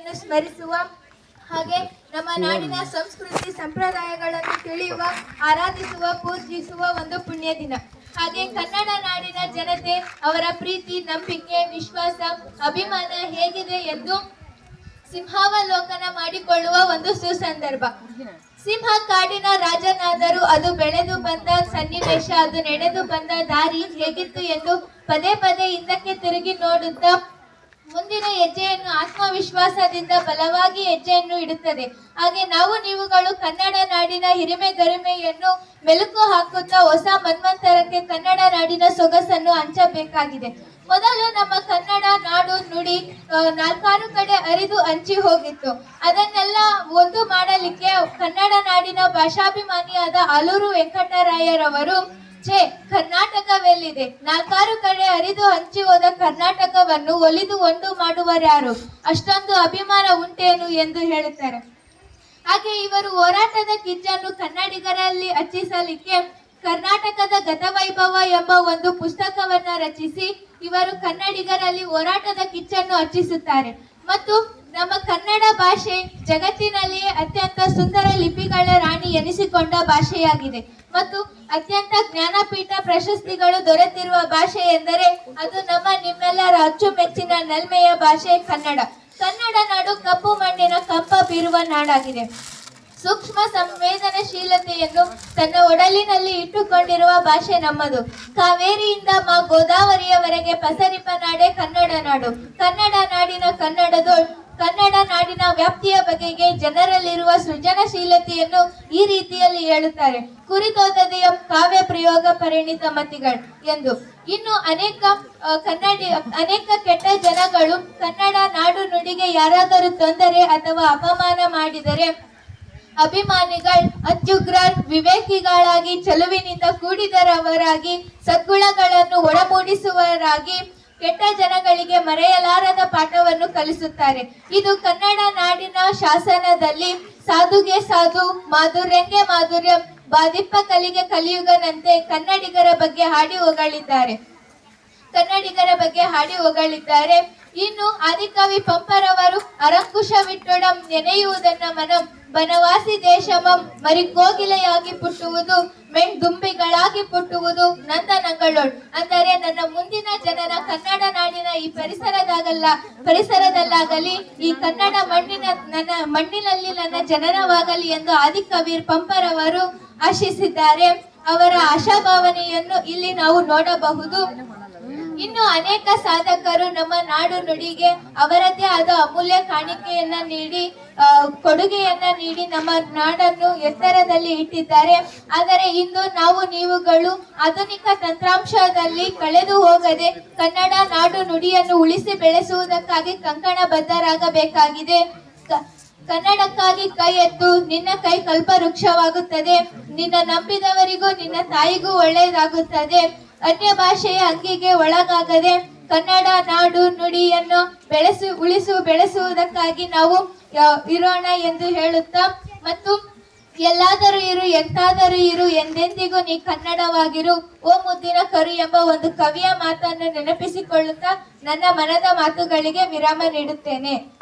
ಹಿರಿಯರನ್ನು ಸ್ಮರಿಸುವ ಹಾಗೆ ನಮ್ಮ ನಾಡಿನ ಸಂಸ್ಕೃತಿ ಸಂಪ್ರದಾಯಗಳನ್ನು ತಿಳಿಯುವ, ಆರಾಧಿಸುವ, ಪೂಜಿಸುವ ಒಂದು ಪುಣ್ಯ ದಿನ. ಹಾಗೆ ಕನ್ನಡ ನಾಡಿನ ಜನತೆ ಅವರ ಪ್ರೀತಿ, ನಂಬಿಕೆ, ವಿಶ್ವಾಸ, ಅಭಿಮಾನ ಹೇಗಿದೆ ಎಂದು ಸಿಂಹಾವಲೋಕನ ಮಾಡಿಕೊಳ್ಳುವ ಒಂದು ಸುಸಂದರ್ಭ. ಸಿಂಹ ಕಾಡಿನ ರಾಜನಾದರೂ ಅದು ಬೆಳೆದು ಬಂದ ಸನ್ನಿವೇಶ, ಅದು ನಡೆದು ಬಂದ ದಾರಿ ಹೇಗಿತ್ತು ಎಂದು ಪದೇ ಪದೇ ಹಿಂದಕ್ಕೆ ತಿರುಗಿ ನೋಡುತ್ತಾ ಮುಂದಿನ ಹೆಜ್ಜೆಯನ್ನು ಆತ್ಮವಿಶ್ವಾಸದಿಂದ ಬಲವಾಗಿ ಹೆಜ್ಜೆಯನ್ನು ಇಡುತ್ತದೆ. ಹಾಗೆ ನಾವು ನೀವುಗಳು ಕನ್ನಡ ನಾಡಿನ ಹಿರಿಮೆ ಗರಿಮೆಯನ್ನು ಮೆಲುಕು ಹಾಕುತ್ತಾ ಹೊಸ ಮನ್ವಂತರಕ್ಕೆ ಕನ್ನಡ ನಾಡಿನ ಸೊಗಸನ್ನು ಹಂಚಬೇಕಾಗಿದೆ. ಮೊದಲು ನಮ್ಮ ಕನ್ನಡ ನಾಡು ನುಡಿ ನಾಲ್ಕಾರು ಕಡೆ ಹರಿದು ಹಂಚಿ ಹೋಗಿತ್ತು. ಅದನ್ನೆಲ್ಲ ಒಂದು ಮಾಡಲಿಕ್ಕೆ ಕನ್ನಡ ನಾಡಿನ ಭಾಷಾಭಿಮಾನಿಯಾದ ಆಲೂರು ವೆಂಕಟರಾಯರವರು ಕರ್ನಾಟಕವೆಲ್ಲಿದೆ, ನಾಲ್ಕಾರು ಕಡೆ ಹರಿದು ಹಂಚಿ ಹೋದ ಕರ್ನಾಟಕವನ್ನು ಒಲಿದು ಒಂದು ಮಾಡುವರ್ಯಾರು, ಅಷ್ಟೊಂದು ಅಭಿಮಾನ ಉಂಟೇನು ಎಂದು ಹೇಳುತ್ತಾರೆ. ಹಾಗೆ ಇವರು ಹೋರಾಟದ ಕಿಚ್ಚನ್ನು ಕನ್ನಡಿಗರಲ್ಲಿ ಹಚ್ಚಿಸಲಿಕ್ಕೆ ಕರ್ನಾಟಕದ ಗತವೈಭವ ಎಂಬ ಒಂದು ಪುಸ್ತಕವನ್ನ ರಚಿಸಿ ಇವರು ಕನ್ನಡಿಗರಲ್ಲಿ ಹೋರಾಟದ ಕಿಚ್ಚನ್ನು ಹಚ್ಚಿಸುತ್ತಾರೆ. ಮತ್ತು ನಮ್ಮ ಕನ್ನಡ ಭಾಷೆ ಜಗತ್ತಿನಲ್ಲಿಯೇ ಅತ್ಯಂತ ಸುಂದರ ಲಿಪಿಗಳ ರಾಣಿ ಎನಿಸಿಕೊಂಡ ಭಾಷೆಯಾಗಿದೆ ಮತ್ತು ಅತ್ಯಂತ ಜ್ಞಾನಪೀಠ ಪ್ರಶಸ್ತಿಗಳು ದೊರೆತಿರುವ ಭಾಷೆ ಎಂದರೆ ಅದು ನಮ್ಮ ನಿಮ್ಮೆಲ್ಲರ ಅಚ್ಚುಮೆಚ್ಚಿನ ನಲ್ಮೆಯ ಭಾಷೆ ಕನ್ನಡ. ಕನ್ನಡ ನಾಡು ಕಪ್ಪು ಮಣ್ಣಿನ ಕಂಪ ಬೀರುವ ನಾಡಾಗಿದೆ. ಸೂಕ್ಷ್ಮ ಸಂವೇದನಶೀಲತೆಯನ್ನು ತನ್ನ ಒಡಲಿನಲ್ಲಿ ಇಟ್ಟುಕೊಂಡಿರುವ ಭಾಷೆ ನಮ್ಮದು. ಕಾವೇರಿಯಿಂದ ಗೋದಾವರಿಯವರೆಗೆ ಪಸರಿಪ ನಾಡೆ ಕನ್ನಡ ನಾಡು. ಕನ್ನಡ ನಾಡಿನ ಕನ್ನಡ ನಾಡಿನ ವ್ಯಾಪ್ತಿಯ ಬಗೆಗೆ ಜನರಲ್ಲಿರುವ ಸೃಜನಶೀಲತೆಯನ್ನು ಈ ರೀತಿಯಲ್ಲಿ ಹೇಳುತ್ತಾರೆ. ಕುರಿತೋದದೆಯ ಕಾವ್ಯ ಪ್ರಯೋಗ ಪರಿಣಿತ ಮತಿಗಳು ಎಂದು. ಇನ್ನು ಅನೇಕ ಕೆಟ್ಟ ಜನಗಳು ಕನ್ನಡ ನಾಡು ನುಡಿಗೆ ಯಾರಾದರೂ ತೊಂದರೆ ಅಥವಾ ಅಪಮಾನ ಮಾಡಿದರೆ ಅಭಿಮಾನಿಗಳು ಅತ್ಯುಗ್ರ ವಿವೇಕಿಗಳಾಗಿ ಚೆಲುವಿನಿಂದ ಕೂಡಿದರವರಾಗಿ ಸದ್ಗುಣಗಳನ್ನು ಒಡಮೂಡಿಸುವವರಾಗಿ ಕೆಟ್ಟ ಜನಗಳಿಗೆ ಮರೆಯಲಾರದ ಪಾಠವನ್ನು ಕಲಿಸುತ್ತಾರೆ. ಇದು ಕನ್ನಡ ನಾಡಿನ ಶಾಸನದಲ್ಲಿ ಸಾಧುಗೆ ಸಾಧು, ಮಾಧುರ್ಯಂಗೆ ಮಾಧುರ್ಯ, ಬಾದಿಪ್ಪ ಕಲಿಗೆ ಕಲಿಯುಗನಂತೆ ಕನ್ನಡಿಗರ ಬಗ್ಗೆ ಹಾಡಿ ಹೊಗಳಿದ್ದಾರೆ. ಇನ್ನು ಆದಿಕವಿ ಪಂಪರವರು ಅರಂಕುಶವಿಟ್ಟೊಡಂ ನೆನೆಯುವುದನ್ನ ಮನಂ ಬನವಾಸಿ ದೇಶಮಂ ಮರಿಕೋಗಿಲೆಯಾಗಿ ಪುಟ್ಟುವುದು ದುಂಬಿಗಳಾಗಿ ಪುಟ್ಟುವುದು ನಂದನಗಳೋಳ್. ಅಂದರೆ ನನ್ನ ಮುಂದಿನ ಜನನ ಕನ್ನಡ ನಾಡಿನ ಈ ಪರಿಸರದಲ್ಲಾಗಲಿ ಈ ಕನ್ನಡ ಮಣ್ಣಿನಲ್ಲಿ ನನ್ನ ಜನನವಾಗಲಿ ಎಂದು ಆದಿಕವಿ ಪಂಪರವರು ಆಶಿಸಿದ್ದಾರೆ. ಅವರ ಆಶಾಭಾವನೆಯನ್ನು ಇಲ್ಲಿ ನಾವು ನೋಡಬಹುದು. ಇನ್ನು ಅನೇಕ ಸಾಧಕರು ನಮ್ಮ ನಾಡು ನುಡಿಗೆ ಅವರದ್ದೇ ಆದ ಅಮೂಲ್ಯ ಕಾಣಿಕೆಯನ್ನ ನೀಡಿ ಕೊಡುಗೆಯನ್ನ ನೀಡಿ ನಮ್ಮ ನಾಡನ್ನು ಎತ್ತರದಲ್ಲಿ ಇಟ್ಟಿದ್ದಾರೆ. ಆದರೆ ಇಂದು ನಾವು ನೀವುಗಳು ಆಧುನಿಕ ತಂತ್ರಾಂಶದಲ್ಲಿ ಕಳೆದು ಹೋಗದೆ ಕನ್ನಡ ನಾಡು ನುಡಿಯನ್ನು ಉಳಿಸಿ ಬೆಳೆಸುವುದಕ್ಕಾಗಿ ಕಂಕಣಬದ್ಧರಾಗಬೇಕಾಗಿದೆ. ಕನ್ನಡಕ್ಕಾಗಿ ಕೈ ಎತ್ತು, ನಿನ್ನ ಕೈ ಕಲ್ಪವೃಕ್ಷವಾಗುತ್ತದೆ. ನಿನ್ನ ನಂಬಿದವರಿಗೂ ನಿನ್ನ ತಾಯಿಗೂ ಒಳ್ಳೆಯದಾಗುತ್ತದೆ. ಅನ್ಯ ಭಾಷೆಯ ಅಂಗಿಗೆ ಒಳಗಾಗದೆ ಕನ್ನಡ ನಾಡು ನುಡಿಯನ್ನು ಬೆಳೆಸುವುದಕ್ಕಾಗಿ ನಾವು ಇರೋಣ ಎಂದು ಹೇಳುತ್ತಾ, ಮತ್ತು ಎಲ್ಲಾದರೂ ಇರು, ಎಂತಾದರೂ ಇರು, ಎಂದೆಂದಿಗೂ ನೀ ಕನ್ನಡವಾಗಿರು, ಓ ಮುದ್ದಿನ ಕರು ಎಂಬ ಒಂದು ಕವಿಯ ಮಾತನ್ನು ನೆನಪಿಸಿಕೊಳ್ಳುತ್ತಾ ನನ್ನ ಮನದ ಮಾತುಗಳಿಗೆ ವಿರಾಮ ನೀಡುತ್ತೇನೆ.